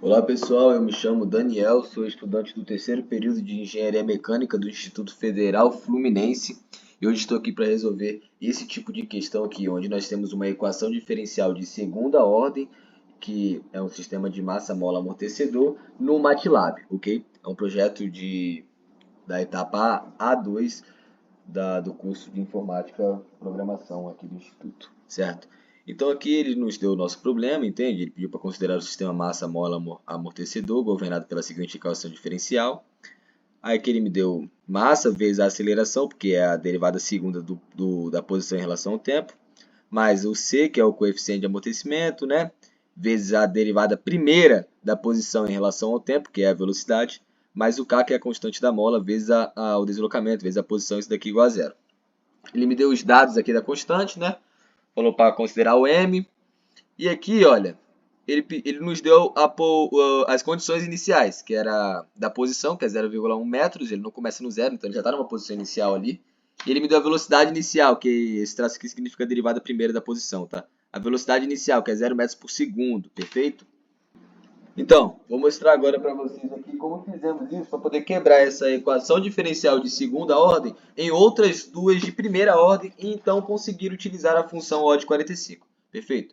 Olá pessoal, eu me chamo Daniel, sou estudante do terceiro período de Engenharia Mecânica do Instituto Federal Fluminense e hoje estou aqui para resolver esse tipo de questão aqui, onde nós temos uma equação diferencial de segunda ordem, que é um sistema de massa, mola, amortecedor, no MATLAB, ok? É um projeto da etapa A2 do curso de Informática e Programação aqui do Instituto, certo? Então aqui ele nos deu o nosso problema, entende? Ele pediu para considerar o sistema massa, mola, amortecedor, governado pela seguinte equação diferencial. Aí aqui ele me deu massa vezes a aceleração, porque é a derivada segunda da posição em relação ao tempo, mais o c, que é o coeficiente de amortecimento, né? Vezes a derivada primeira da posição em relação ao tempo, que é a velocidade, mais o k, que é a constante da mola, vezes o deslocamento, vezes a posição, isso daqui igual a zero. Ele me deu os dados aqui da constante, né? Falou para considerar o m. E aqui, olha, ele nos deu as condições iniciais, que era da posição, que é 0,1 metros. Ele não começa no zero, então ele já está numa posição inicial ali. E ele me deu a velocidade inicial, que esse traço aqui significa a derivada primeira da posição, tá? A velocidade inicial, que é 0 metros por segundo, perfeito? Então, vou mostrar agora para vocês aqui como fizemos isso para poder quebrar essa equação diferencial de segunda ordem em outras duas de primeira ordem e então conseguir utilizar a função O de 45. Perfeito?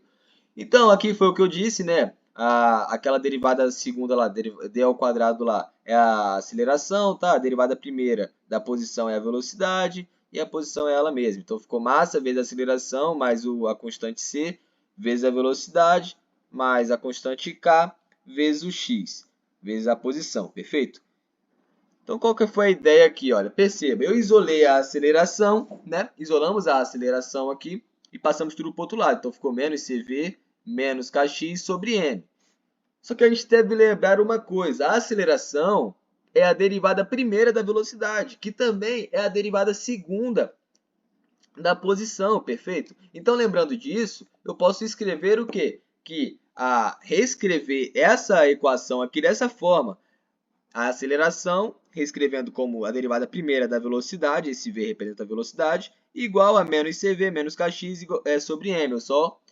Então, aqui foi o que eu disse, né? Aquela derivada segunda lá, d ao quadrado lá, é a aceleração, tá? A derivada primeira da posição é a velocidade e a posição é ela mesma. Então, ficou massa vezes a aceleração mais a constante c vezes a velocidade mais a constante k vezes o x, vezes a posição, perfeito? Então, qual que foi a ideia aqui? Olha, perceba, eu isolei a aceleração, né? Isolamos a aceleração aqui e passamos tudo para o outro lado. Então, ficou menos CV menos kx sobre m. Só que a gente deve lembrar uma coisa, a aceleração é a derivada primeira da velocidade, que também é a derivada segunda da posição, perfeito? Então, lembrando disso, eu posso escrever o quê? Que reescrever essa equação aqui dessa forma, a aceleração, reescrevendo como a derivada primeira da velocidade, esse v representa a velocidade, igual a menos cv menos kx sobre m.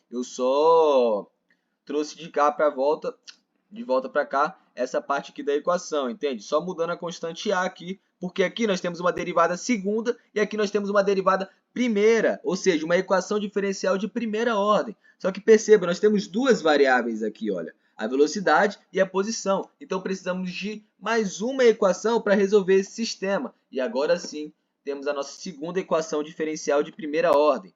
Eu só trouxe de cá para volta, de volta para cá, essa parte aqui da equação, entende? Só mudando a constante a aqui, porque aqui nós temos uma derivada segunda e aqui nós temos uma derivada primeira, ou seja, uma equação diferencial de primeira ordem. Só que perceba, nós temos duas variáveis aqui, olha, a velocidade e a posição. Então precisamos de mais uma equação para resolver esse sistema. E agora sim, temos a nossa segunda equação diferencial de primeira ordem.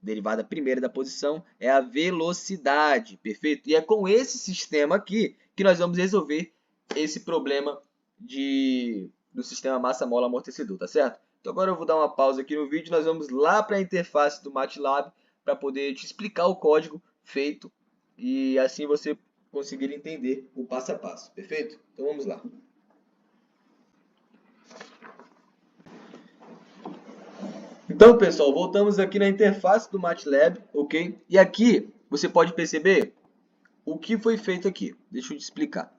Derivada primeira da posição é a velocidade, perfeito? E é com esse sistema aqui que nós vamos resolver esse problema do sistema massa-mola-amortecedor, tá certo? Então agora eu vou dar uma pausa aqui no vídeo, nós vamos lá para a interface do MATLAB para poder te explicar o código feito e assim você conseguir entender o passo a passo, perfeito? Então vamos lá. Então, pessoal, voltamos aqui na interface do MATLAB, ok? E aqui você pode perceber o que foi feito aqui. Deixa eu te explicar.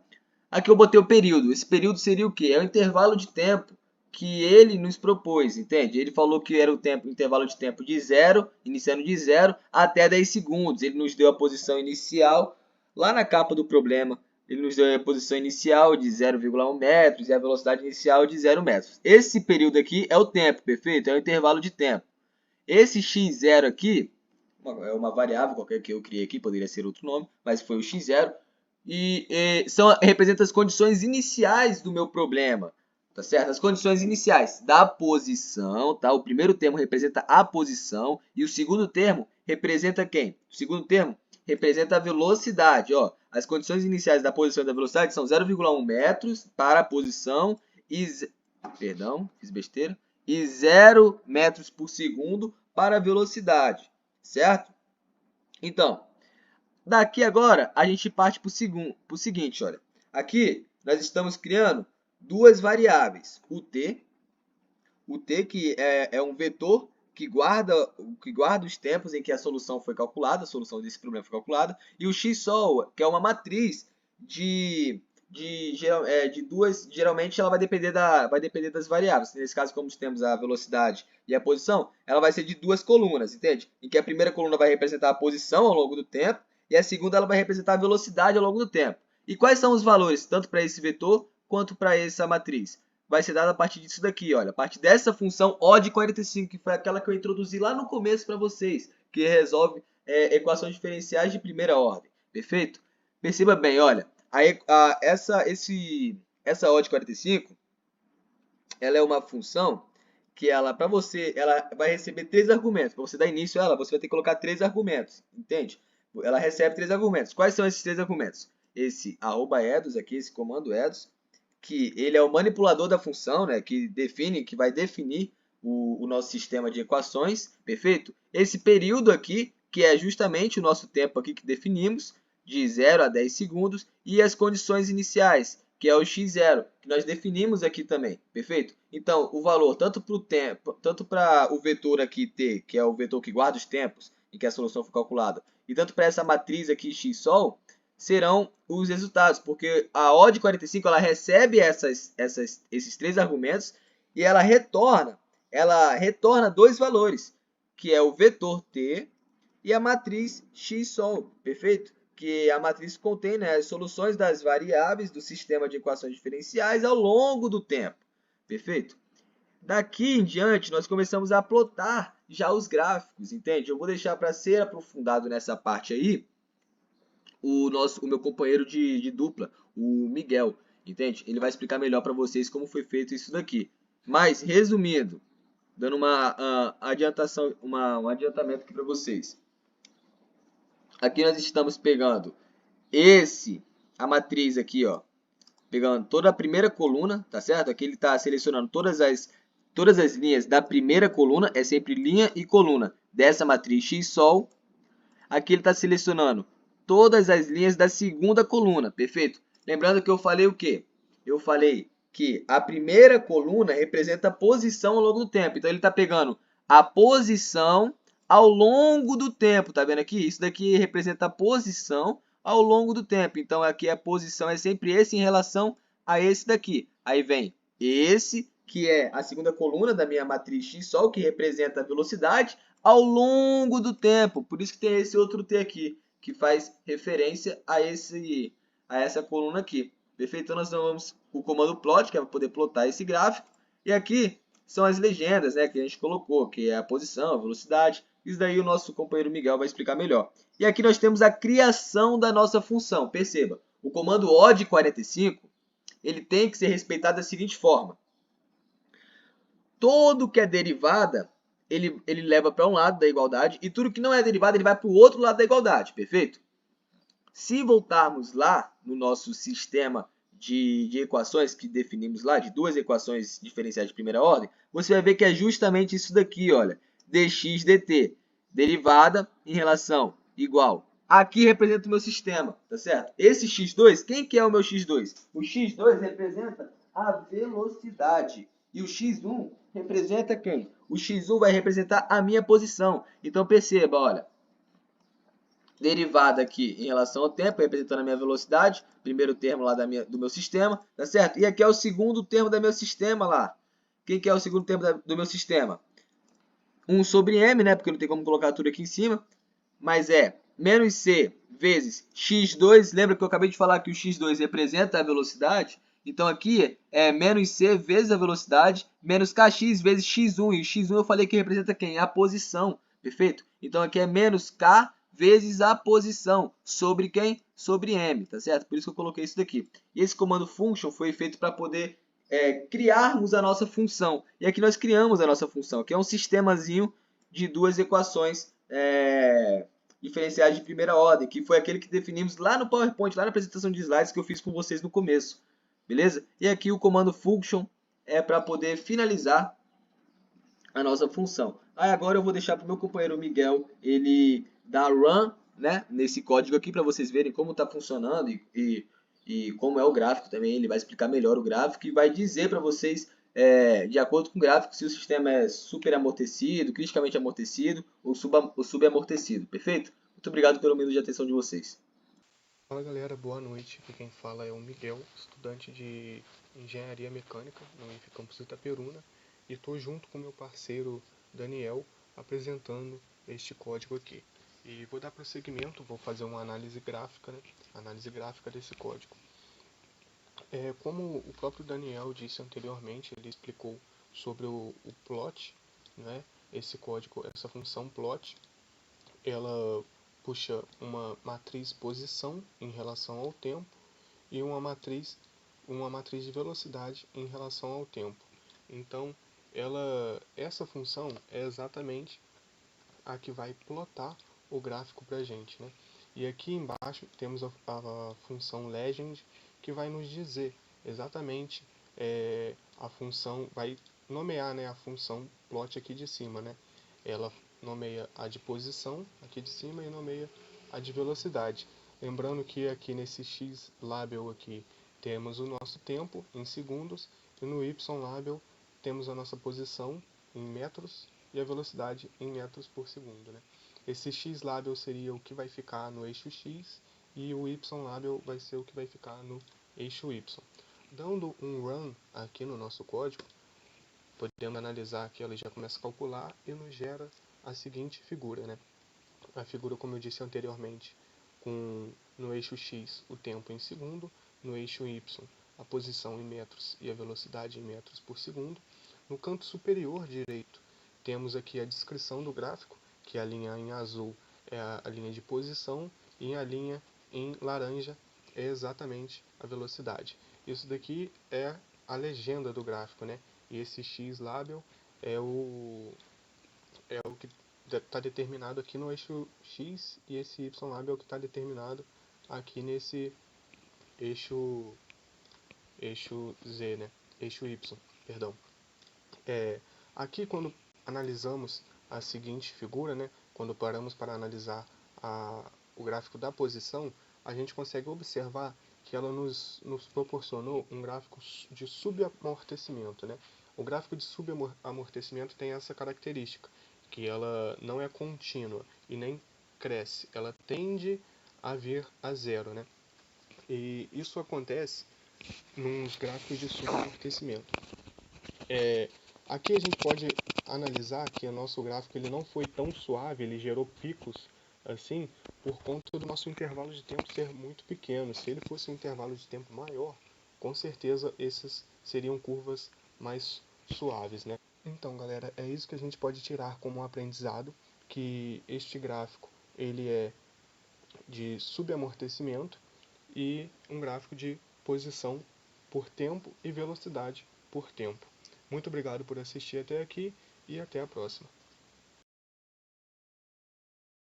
Aqui eu botei o período. Esse período seria o quê? É o intervalo de tempo que ele nos propôs, entende? Ele falou que era o intervalo de tempo de zero, iniciando de 0 até 10 segundos. Ele nos deu a posição inicial lá na capa do problema. Ele nos deu a posição inicial de 0,1 metros e a velocidade inicial de 0 metros. Esse período aqui é o tempo, perfeito? É o intervalo de tempo. Esse x0 aqui é uma variável qualquer que eu criei aqui, poderia ser outro nome, mas foi o x0. Representa as condições iniciais do meu problema, tá certo? As condições iniciais da posição, tá? O primeiro termo representa a posição e o segundo termo representa quem? O segundo termo representa a velocidade, ó. As condições iniciais da posição e da velocidade são 0,1 metros para a posição e... Perdão, fiz besteira. E 0 metros por segundo para a velocidade, certo? Então, daqui agora, a gente parte para o seguinte, olha. Aqui, nós estamos criando duas variáveis. O t que é um vetor que guarda os tempos em que a solução foi calculada, a solução desse problema foi calculada, e o x-sol, que é uma matriz de duas, geralmente ela vai depender das variáveis. Nesse caso, como temos a velocidade e a posição, ela vai ser de duas colunas, entende? Em que a primeira coluna vai representar a posição ao longo do tempo, e a segunda ela vai representar a velocidade ao longo do tempo. E quais são os valores, tanto para esse vetor quanto para essa matriz? Vai ser dado a partir disso daqui, olha, a partir dessa função O de 45, que foi aquela que eu introduzi lá no começo para vocês, que resolve equações diferenciais de primeira ordem, perfeito? Perceba bem, olha, essa O de 45, ela é uma função que ela, para você, ela vai receber 3 argumentos. Para você dar início a ela, você vai ter que colocar 3 argumentos, entende? Ela recebe 3 argumentos. Quais são esses 3 argumentos? Esse @edos aqui, esse comando edos, que ele é o manipulador da função, né, que vai definir o nosso sistema de equações, perfeito? Esse período aqui, que é justamente o nosso tempo aqui que definimos, de 0 a 10 segundos, e as condições iniciais, que é o x0, que nós definimos aqui também, perfeito? Então, o valor tanto para o tempo, tanto para o vetor aqui t, que é o vetor que guarda os tempos em que a solução foi calculada, e tanto para essa matriz aqui x-sol, serão os resultados, porque a O de 45 ela recebe esses 3 argumentos e ela retorna 2 valores, que é o vetor t e a matriz x-sol, perfeito? Que a matriz contém, né, as soluções das variáveis do sistema de equações diferenciais ao longo do tempo, perfeito? Daqui em diante, nós começamos a plotar já os gráficos, entende? Eu vou deixar para ser aprofundado nessa parte aí o meu companheiro de dupla, o Miguel, entende? Ele vai explicar melhor para vocês como foi feito isso daqui. Mas, resumindo, dando uma adiantação, um adiantamento aqui para vocês. Aqui nós estamos pegando a matriz aqui, ó, pegando toda a primeira coluna, tá certo? Aqui ele está selecionando todas as linhas da primeira coluna, é sempre linha e coluna dessa matriz x-sol. Aqui ele está selecionando todas as linhas da segunda coluna, perfeito? Lembrando que eu falei o quê? Eu falei que a primeira coluna representa a posição ao longo do tempo. Então, ele está pegando a posição ao longo do tempo, tá vendo aqui? Isso daqui representa a posição ao longo do tempo. Então, aqui a posição é sempre esse em relação a esse daqui. Aí vem esse, que é a segunda coluna da minha matriz x-sol, que representa a velocidade ao longo do tempo. Por isso que tem esse outro t aqui, que faz referência a essa coluna aqui. Perfeito? Então, nós vamos o comando plot, que é para poder plotar esse gráfico. E aqui são as legendas, né, que a gente colocou, que é a posição, a velocidade. Isso daí o nosso companheiro Miguel vai explicar melhor. E aqui nós temos a criação da nossa função. Perceba, o comando O de 45, ele tem que ser respeitado da seguinte forma. Tudo que é derivada, ele leva para um lado da igualdade, e tudo que não é derivada, ele vai para o outro lado da igualdade, perfeito? Se voltarmos lá no nosso sistema de equações que definimos lá, de duas equações diferenciais de primeira ordem, você vai ver que é justamente isso daqui, olha, dx dt, derivada em relação igual. Aqui representa o meu sistema, tá certo? Esse x2, quem que é o meu x2? O x2 representa a velocidade. E o x1 representa quem? O x1 vai representar a minha posição. Então perceba, olha, derivada aqui em relação ao tempo, representando a minha velocidade, primeiro termo lá do meu sistema, tá certo? E aqui é o segundo termo do meu sistema lá. Quem que é o segundo termo do meu sistema? 1 sobre m, né? Porque não tem como colocar tudo aqui em cima, mas é menos c vezes x2. Lembra que eu acabei de falar que o x2 representa a velocidade? Então aqui é menos c vezes a velocidade, menos kx vezes x1. E o x1 eu falei que representa quem? A posição, perfeito? Então aqui é menos k vezes a posição sobre quem? Sobre m, tá certo? Por isso que eu coloquei isso daqui. E esse comando function foi feito para poder criarmos a nossa função. E aqui nós criamos a nossa função, que é um sistemazinho de duas equações diferenciais de primeira ordem, que foi aquele que definimos lá no PowerPoint, lá na apresentação de slides que eu fiz com vocês no começo. Beleza? E aqui o comando function é para poder finalizar a nossa função. Aí agora eu vou deixar para o meu companheiro Miguel, ele dar run, né, nesse código aqui para vocês verem como está funcionando e como é o gráfico também. Ele vai explicar melhor o gráfico e vai dizer para vocês, de acordo com o gráfico, se o sistema é super amortecido, criticamente amortecido ou subamortecido. Perfeito? Muito obrigado pelo minuto de atenção de vocês. Fala galera, boa noite. Aqui quem fala é o Miguel, estudante de Engenharia Mecânica no IF Campus Itaperuna, e estou junto com meu parceiro Daniel apresentando este código aqui. E vou dar prosseguimento, vou fazer uma análise gráfica, né? Análise gráfica desse código. Como o próprio Daniel disse anteriormente, ele explicou sobre o plot, né? Esse código, essa função plot, ela puxa uma matriz posição em relação ao tempo e uma matriz de velocidade em relação ao tempo. Então, essa função é exatamente a que vai plotar o gráfico para a gente, né? E aqui embaixo temos a função legend, que vai nos dizer exatamente a função, vai nomear, né, a função plot aqui de cima, né? Ela nomeia a de posição aqui de cima e nomeia a de velocidade. Lembrando que aqui nesse x label aqui temos o nosso tempo em segundos e no y label temos a nossa posição em metros e a velocidade em metros por segundo, né? Esse x label seria o que vai ficar no eixo x e o y label vai ser o que vai ficar no eixo y. Dando um run aqui no nosso código, podemos analisar aqui, ele já começa a calcular e nos gera a seguinte figura, né? A figura, como eu disse anteriormente, com no eixo x o tempo em segundo, no eixo y a posição em metros e a velocidade em metros por segundo. No canto superior direito temos aqui a descrição do gráfico, que a linha em azul é a linha de posição e a linha em laranja é exatamente a velocidade. Isso daqui é a legenda do gráfico, né? E esse x label é o que está determinado aqui no eixo x e esse y label é o que está determinado aqui nesse eixo z, né? Eixo y, perdão. Aqui quando analisamos a seguinte figura, né? Quando paramos para analisar o gráfico da posição, a gente consegue observar que ela nos proporcionou um gráfico de subamortecimento, né? O gráfico de subamortecimento tem essa característica, que ela não é contínua e nem cresce, ela tende a vir a zero, né? E isso acontece nos gráficos de subamortecimento. Aqui a gente pode analisar que o nosso gráfico ele não foi tão suave, ele gerou picos assim, por conta do nosso intervalo de tempo ser muito pequeno. Se ele fosse um intervalo de tempo maior, com certeza essas seriam curvas mais suaves, né? Então, galera, é isso que a gente pode tirar como um aprendizado, que este gráfico ele é de subamortecimento e um gráfico de posição por tempo e velocidade por tempo. Muito obrigado por assistir até aqui e até a próxima.